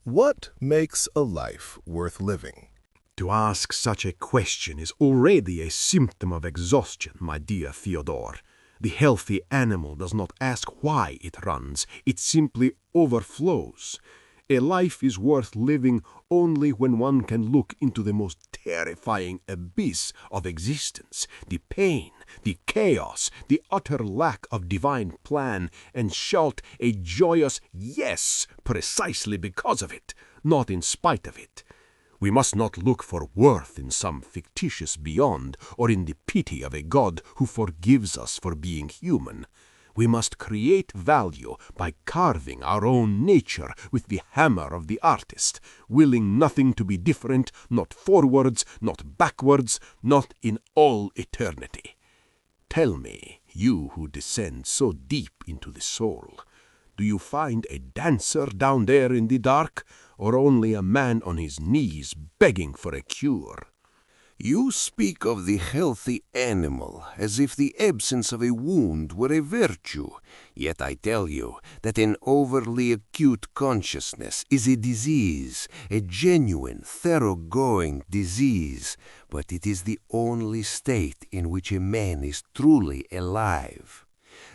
What makes a life worth living? To ask such a question is already a symptom of exhaustion, my dear Theodore. The healthy animal does not ask why it runs, it simply overflows. A life is worth living only when one can look into the most terrifying abyss of existence, the pain, the chaos, the utter lack of divine plan, and shout a joyous yes precisely because of it, not in spite of it. We must not look for worth in some fictitious beyond, or in the pity of a God who forgives us for being human. We must create value by carving our own nature with the hammer of the artist, willing nothing to be different, not forwards, not backwards, not in all eternity. Tell me, you who descend so deep into the soul, do you find a dancer down there in the dark, or only a man on his knees begging for a cure? You speak of the healthy animal as if the absence of a wound were a virtue, yet I tell you that an overly acute consciousness is a disease, a genuine, thoroughgoing disease, but it is the only state in which a man is truly alive.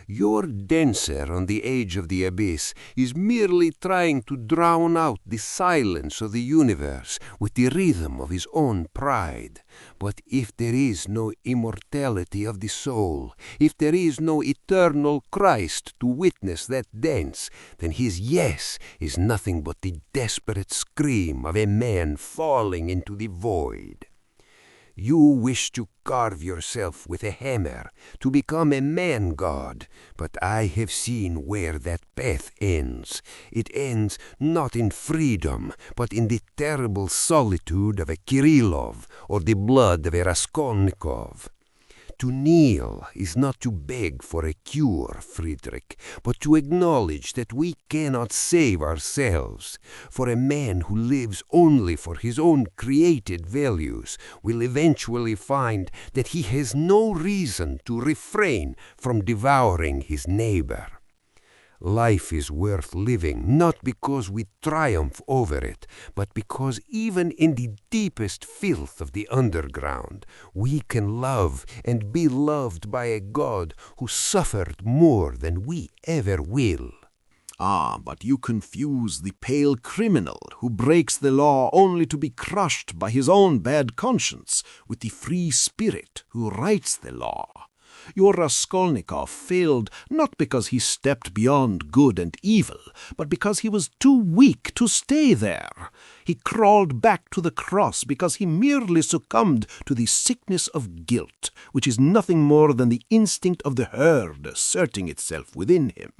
Your dancer on the edge of the abyss is merely trying to drown out the silence of the universe with the rhythm of his own pride. But if there is no immortality of the soul, if there is no eternal Christ to witness that dance, then his yes is nothing but the desperate scream of a man falling into the void. You wish to carve yourself with a hammer, to become a man-god, but I have seen where that path ends. It ends not in freedom, but in the terrible solitude of a Kirillov or the blood of a Raskolnikov. To kneel is not to beg for a cure, Friedrich, but to acknowledge that we cannot save ourselves. For a man who lives only for his own created values will eventually find that he has no reason to refrain from devouring his neighbor. Life is worth living not because we triumph over it, but because even in the deepest filth of the underground, we can love and be loved by a God who suffered more than we ever will. Ah, but you confuse the pale criminal who breaks the law only to be crushed by his own bad conscience with the free spirit who writes the law. Your Raskolnikov failed not because he stepped beyond good and evil, but because he was too weak to stay there. He crawled back to the cross because he merely succumbed to the sickness of guilt, which is nothing more than the instinct of the herd asserting itself within him.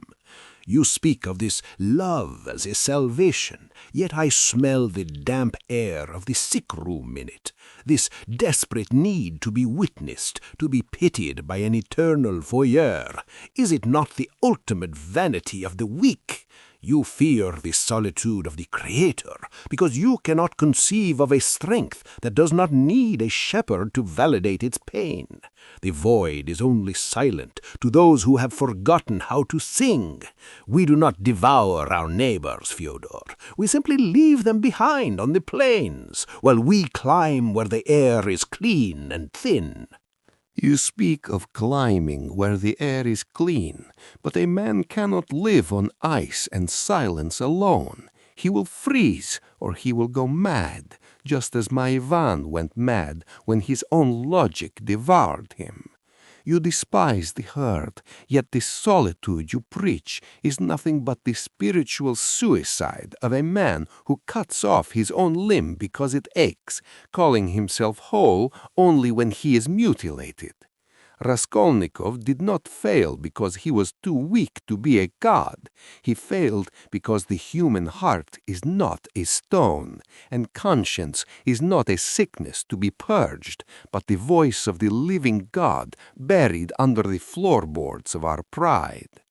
You speak of this love as a salvation, yet I smell the damp air of the sick room in it, this desperate need to be witnessed, to be pitied by an eternal voyeur. Is it not the ultimate vanity of the weak? You fear the solitude of the Creator, because you cannot conceive of a strength that does not need a shepherd to validate its pain. The void is only silent to those who have forgotten how to sing. We do not devour our neighbors, Fyodor. We simply leave them behind on the plains, while we climb where the air is clean and thin. You speak of climbing where the air is clean, but a man cannot live on ice and silence alone. He will freeze or he will go mad, just as my Ivan went mad when his own logic devoured him. You despise the herd, yet the solitude you preach is nothing but the spiritual suicide of a man who cuts off his own limb because it aches, calling himself whole only when he is mutilated. Raskolnikov did not fail because he was too weak to be a god. He failed because the human heart is not a stone, and conscience is not a sickness to be purged, but the voice of the living God buried under the floorboards of our pride.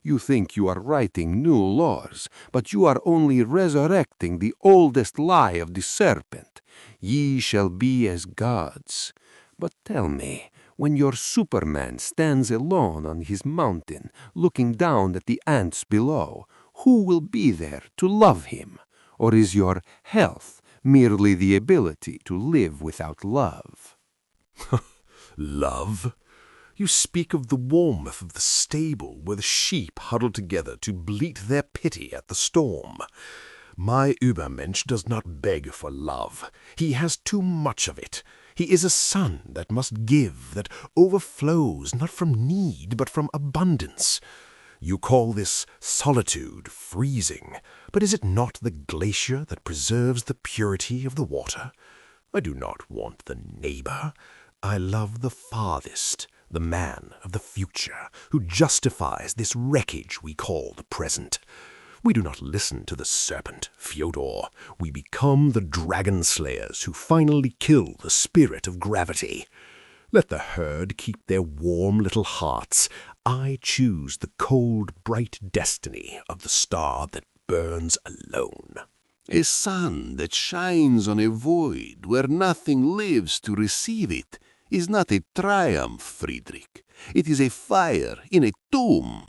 You think you are writing new laws, but you are only resurrecting the oldest lie of the serpent. Ye shall be as gods. But tell me, when your Superman stands alone on his mountain, looking down at the ants below, who will be there to love him? Or is your health merely the ability to live without love? Love? You speak of the warmth of the stable where the sheep huddle together to bleat their pity at the storm. My Übermensch does not beg for love. He has too much of it. He is a sun that must give, that overflows not from need but from abundance. You call this solitude freezing, but is it not the glacier that preserves the purity of the water? I do not want the neighbor. I love the farthest, the man of the future, who justifies this wreckage we call the present. We do not listen to the serpent, Fyodor. We become the dragon slayers who finally kill the spirit of gravity. Let the herd keep their warm little hearts. I choose the cold, bright destiny of the star that burns alone. A sun that shines on a void where nothing lives to receive it is not a triumph, Friedrich. It is a fire in a tomb.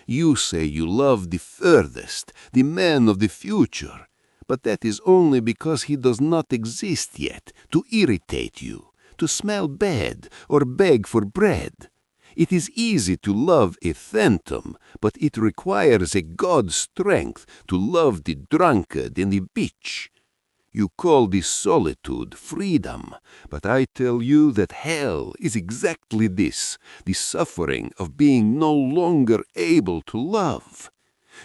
You say you love the furthest, the man of the future, but that is only because he does not exist yet to irritate you, to smell bad or beg for bread. It is easy to love a phantom, but it requires a God's strength to love the drunkard and the bitch. You call this solitude freedom, but I tell you that hell is exactly this, the suffering of being no longer able to love.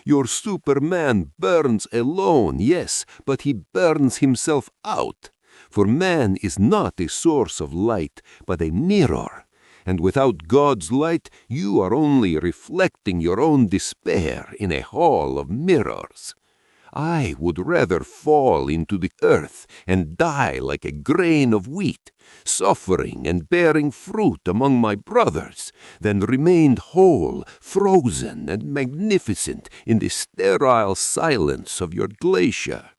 Your Superman burns alone, yes, but he burns himself out. For man is not a source of light, but a mirror. And without God's light, you are only reflecting your own despair in a hall of mirrors. I would rather fall into the earth and die like a grain of wheat, suffering and bearing fruit among my brothers, than remain whole, frozen, and magnificent in the sterile silence of your glacier.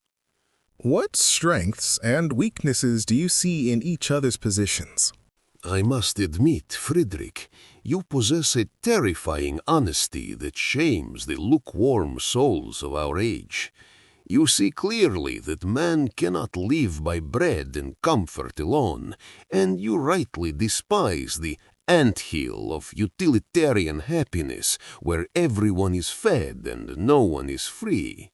What strengths and weaknesses do you see in each other's positions? I must admit, Friedrich, you possess a terrifying honesty that shames the lukewarm souls of our age. You see clearly that man cannot live by bread and comfort alone, and you rightly despise the ant-hill of utilitarian happiness where everyone is fed and no one is free.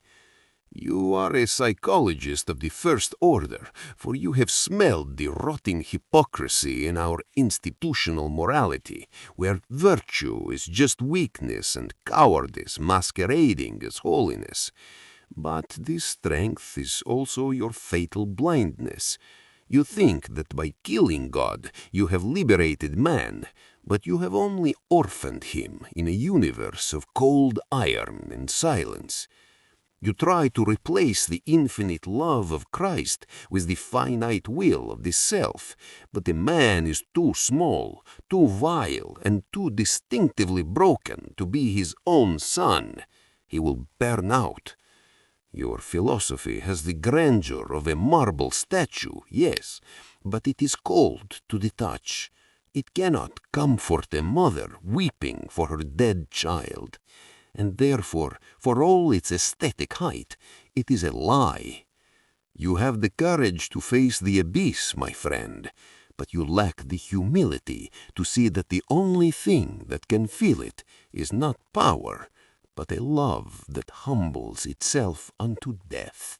You are a psychologist of the first order, for you have smelled the rotting hypocrisy in our institutional morality, where virtue is just weakness and cowardice masquerading as holiness. But this strength is also your fatal blindness. You think that by killing God you have liberated man, but you have only orphaned him in a universe of cold iron and silence. You try to replace the infinite love of Christ with the finite will of the self, but the man is too small, too vile, and too distinctively broken to be his own son. He will burn out. Your philosophy has the grandeur of a marble statue, yes, but it is cold to the touch. It cannot comfort a mother weeping for her dead child. And therefore, for all its aesthetic height, it is a lie. You have the courage to face the abyss, my friend, but you lack the humility to see that the only thing that can fill it is not power, but a love that humbles itself unto death.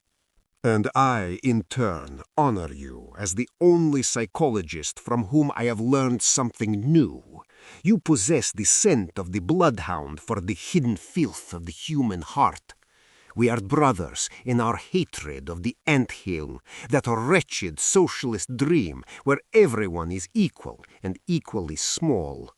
And I, in turn, honor you as the only psychologist from whom I have learned something new. You possess the scent of the bloodhound for the hidden filth of the human heart. We are brothers in our hatred of the ant-hill, that wretched socialist dream where everyone is equal and equally small.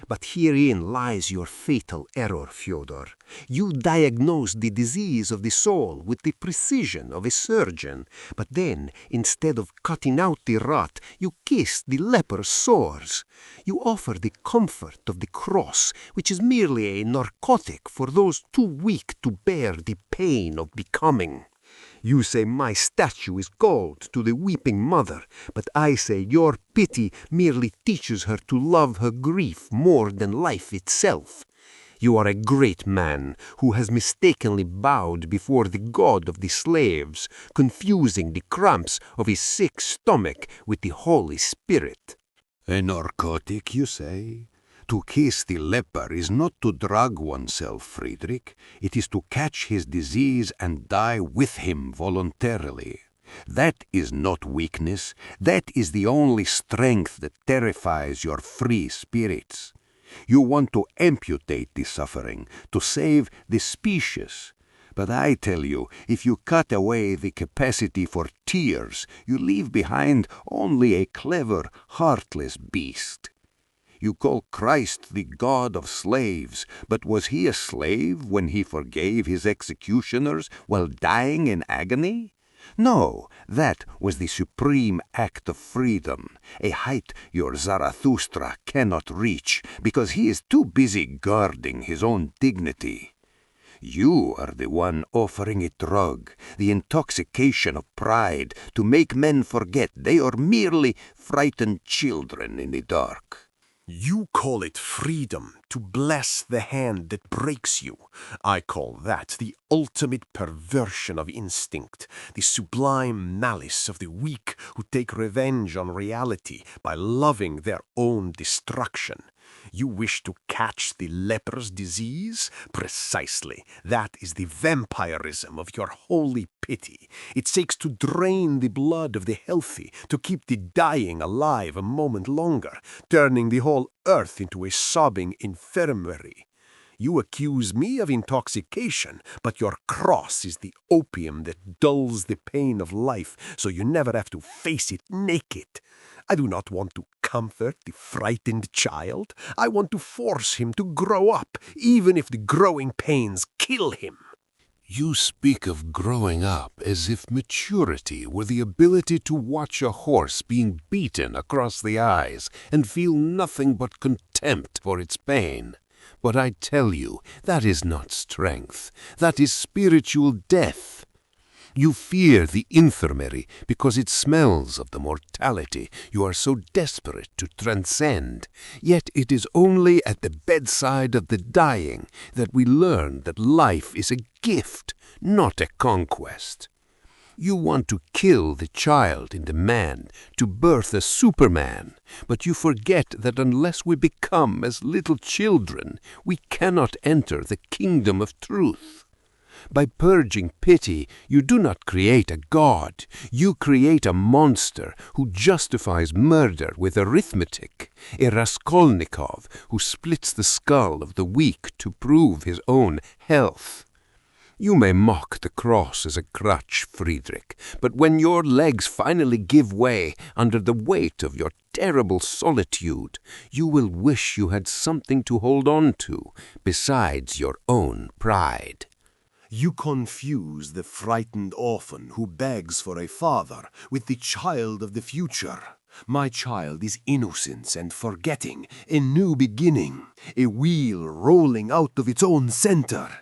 But herein lies your fatal error, Fyodor. You diagnose the disease of the soul with the precision of a surgeon, but then, instead of cutting out the rot, you kiss the leper's sores. You offer the comfort of the cross, which is merely a narcotic for those too weak to bear the pain of becoming. You say my statue is gold to the weeping mother, but I say your pity merely teaches her to love her grief more than life itself. You are a great man who has mistakenly bowed before the god of the slaves, confusing the cramps of his sick stomach with the Holy Spirit. A narcotic, you say? To kiss the leper is not to drug oneself, Friedrich. It is to catch his disease and die with him voluntarily. That is not weakness. That is the only strength that terrifies your free spirits. You want to amputate the suffering, to save the species. But I tell you, if you cut away the capacity for tears, you leave behind only a clever, heartless beast. You call Christ the God of slaves, but was he a slave when he forgave his executioners while dying in agony? No, that was the supreme act of freedom, a height your Zarathustra cannot reach, because he is too busy guarding his own dignity. You are the one offering a drug, the intoxication of pride, to make men forget they are merely frightened children in the dark. You call it freedom to bless the hand that breaks you. I call that the ultimate perversion of instinct, the sublime malice of the weak who take revenge on reality by loving their own destruction. You wish to catch the leper's disease? Precisely. That is the vampirism of your holy pity. It seeks to drain the blood of the healthy, to keep the dying alive a moment longer, turning the whole earth into a sobbing infirmary. You accuse me of intoxication, but your cross is the opium that dulls the pain of life, so you never have to face it naked. I do not want to comfort the frightened child. I want to force him to grow up, even if the growing pains kill him. You speak of growing up as if maturity were the ability to watch a horse being beaten across the eyes and feel nothing but contempt for its pain. But I tell you, that is not strength. That is spiritual death. You fear the infirmary because it smells of the mortality you are so desperate to transcend. Yet it is only at the bedside of the dying that we learn that life is a gift, not a conquest. You want to kill the child in the man, to birth a Superman, but you forget that unless we become as little children, we cannot enter the kingdom of truth. By purging pity, you do not create a god. You create a monster who justifies murder with arithmetic, a Raskolnikov who splits the skull of the weak to prove his own health. You may mock the cross as a crutch, Friedrich, but when your legs finally give way under the weight of your terrible solitude, you will wish you had something to hold on to besides your own pride. You confuse the frightened orphan who begs for a father with the child of the future. My child is innocence and forgetting, a new beginning, a wheel rolling out of its own center.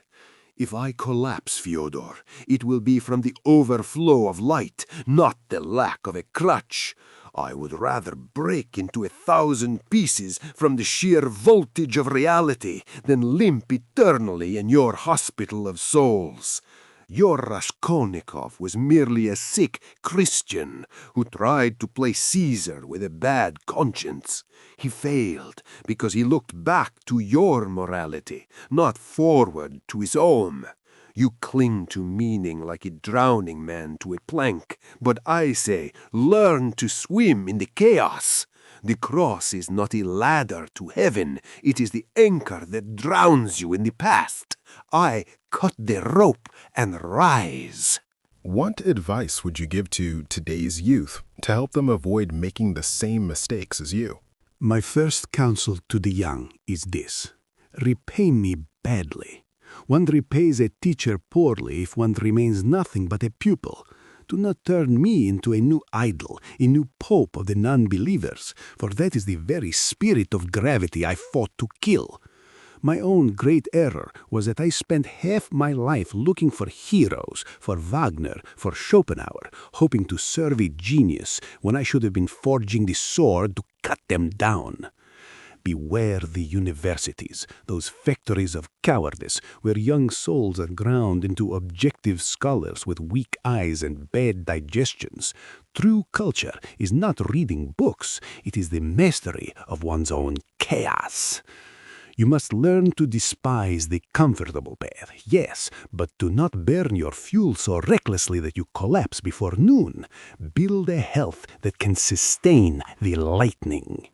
If I collapse, Fyodor, it will be from the overflow of light, not the lack of a crutch. I would rather break into 1,000 pieces from the sheer voltage of reality than limp eternally in your hospital of souls. Your Raskolnikov was merely a sick Christian who tried to play Caesar with a bad conscience. He failed because he looked back to your morality, not forward to his own. You cling to meaning like a drowning man to a plank, but I say, learn to swim in the chaos. The cross is not a ladder to heaven, it is the anchor that drowns you in the past. I cut the rope and rise. What advice would you give to today's youth to help them avoid making the same mistakes as you? My first counsel to the young is this: repay me badly. One repays a teacher poorly if one remains nothing but a pupil. Do not turn me into a new idol, a new pope of the non-believers, for that is the very spirit of gravity I fought to kill. My own great error was that I spent half my life looking for heroes, for Wagner, for Schopenhauer, hoping to serve a genius when I should have been forging the sword to cut them down. Beware the universities, those factories of cowardice, where young souls are ground into objective scholars with weak eyes and bad digestions. True culture is not reading books, it is the mastery of one's own chaos. You must learn to despise the comfortable path, yes, but do not burn your fuel so recklessly that you collapse before noon. Build a health that can sustain the lightning.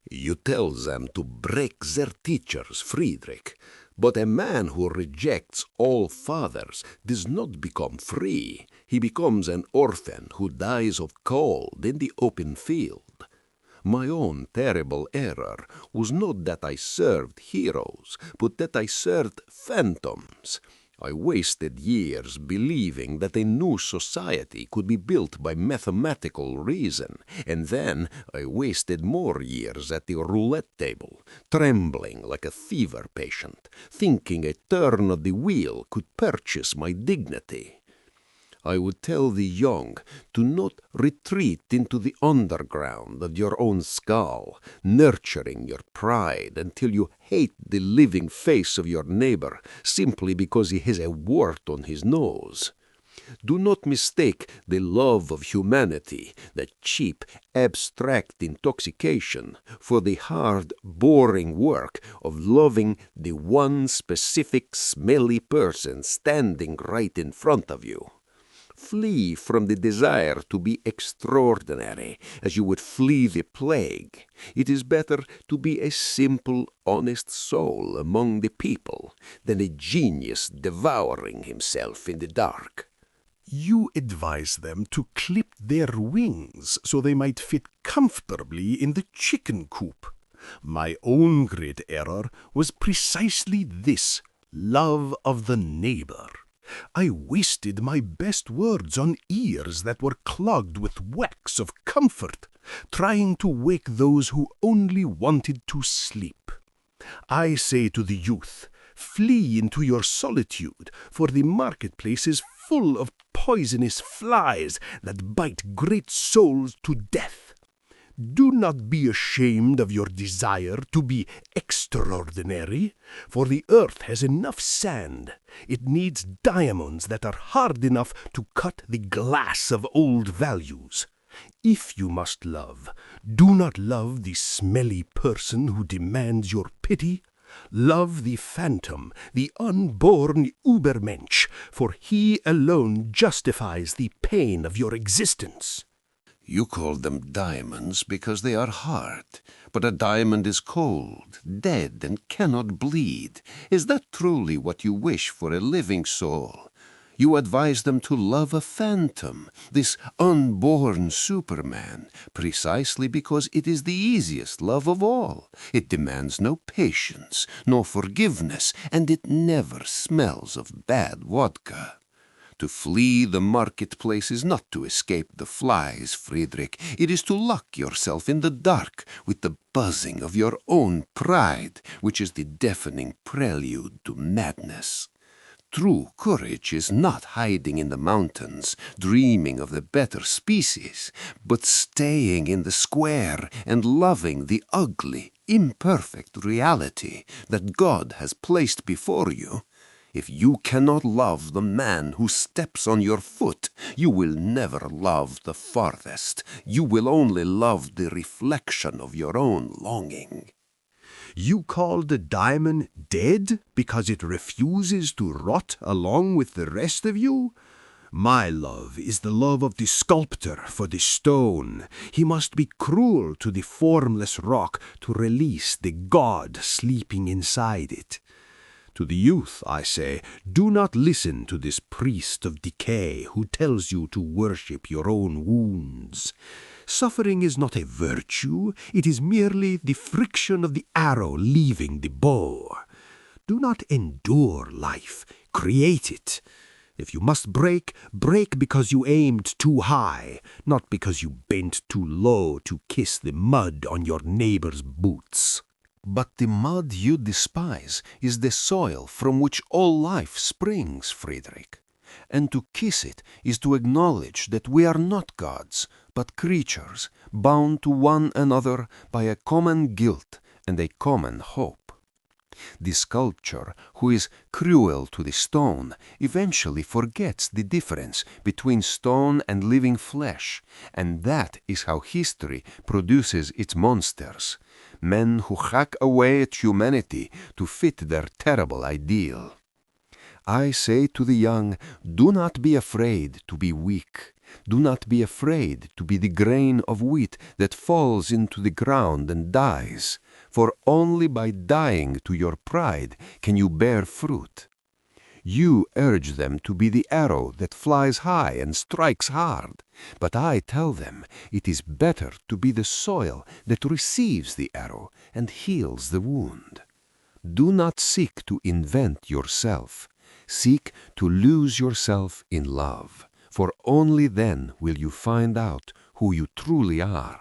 You tell them to break their teachers, Friedrich, but a man who rejects all fathers does not become free. He becomes an orphan who dies of cold in the open field. My own terrible error was not that I served heroes, but that I served phantoms. I wasted years believing that a new society could be built by mathematical reason, and then I wasted more years at the roulette table, trembling like a fever patient, thinking a turn of the wheel could purchase my dignity. I would tell the young to not retreat into the underground of your own skull, nurturing your pride until you hate the living face of your neighbor simply because he has a wart on his nose. Do not mistake the love of humanity, the cheap, abstract intoxication, for the hard, boring work of loving the one specific, smelly person standing right in front of you. Flee from the desire to be extraordinary, as you would flee the plague. It is better to be a simple, honest soul among the people than a genius devouring himself in the dark. You advise them to clip their wings so they might fit comfortably in the chicken coop. My own great error was precisely this: love of the neighbor. I wasted my best words on ears that were clogged with wax of comfort, trying to wake those who only wanted to sleep. I say to the youth, flee into your solitude, for the marketplace is full of poisonous flies that bite great souls to death. Do not be ashamed of your desire to be extraordinary, for the earth has enough sand. It needs diamonds that are hard enough to cut the glass of old values. If you must love, do not love the smelly person who demands your pity. Love the phantom, the unborn Übermensch, for he alone justifies the pain of your existence. You call them diamonds because they are hard, but a diamond is cold, dead, and cannot bleed. Is that truly what you wish for a living soul? You advise them to love a phantom, this unborn Superman, precisely because it is the easiest love of all. It demands no patience, no forgiveness, and it never smells of bad vodka. To flee the marketplace is not to escape the flies, Friedrich. It is to lock yourself in the dark with the buzzing of your own pride, which is the deafening prelude to madness. True courage is not hiding in the mountains, dreaming of the better species, but staying in the square and loving the ugly, imperfect reality that God has placed before you. If you cannot love the man who steps on your foot, you will never love the farthest. You will only love the reflection of your own longing. You call the diamond dead because it refuses to rot along with the rest of you? My love is the love of the sculptor for the stone. He must be cruel to the formless rock to release the god sleeping inside it. To the youth, I say, do not listen to this priest of decay who tells you to worship your own wounds. Suffering is not a virtue, it is merely the friction of the arrow leaving the bow. Do not endure life, create it. If you must break, break because you aimed too high, not because you bent too low to kiss the mud on your neighbor's boots. But the mud you despise is the soil from which all life springs, Friedrich. And to kiss it is to acknowledge that we are not gods, but creatures, bound to one another by a common guilt and a common hope. The sculptor, who is cruel to the stone, eventually forgets the difference between stone and living flesh, and that is how history produces its monsters, men who hack away at humanity to fit their terrible ideal. I say to the young, do not be afraid to be weak. Do not be afraid to be the grain of wheat that falls into the ground and dies, for only by dying to your pride can you bear fruit. You urge them to be the arrow that flies high and strikes hard, but I tell them it is better to be the soil that receives the arrow and heals the wound. Do not seek to invent yourself. Seek to lose yourself in love, for only then will you find out who you truly are.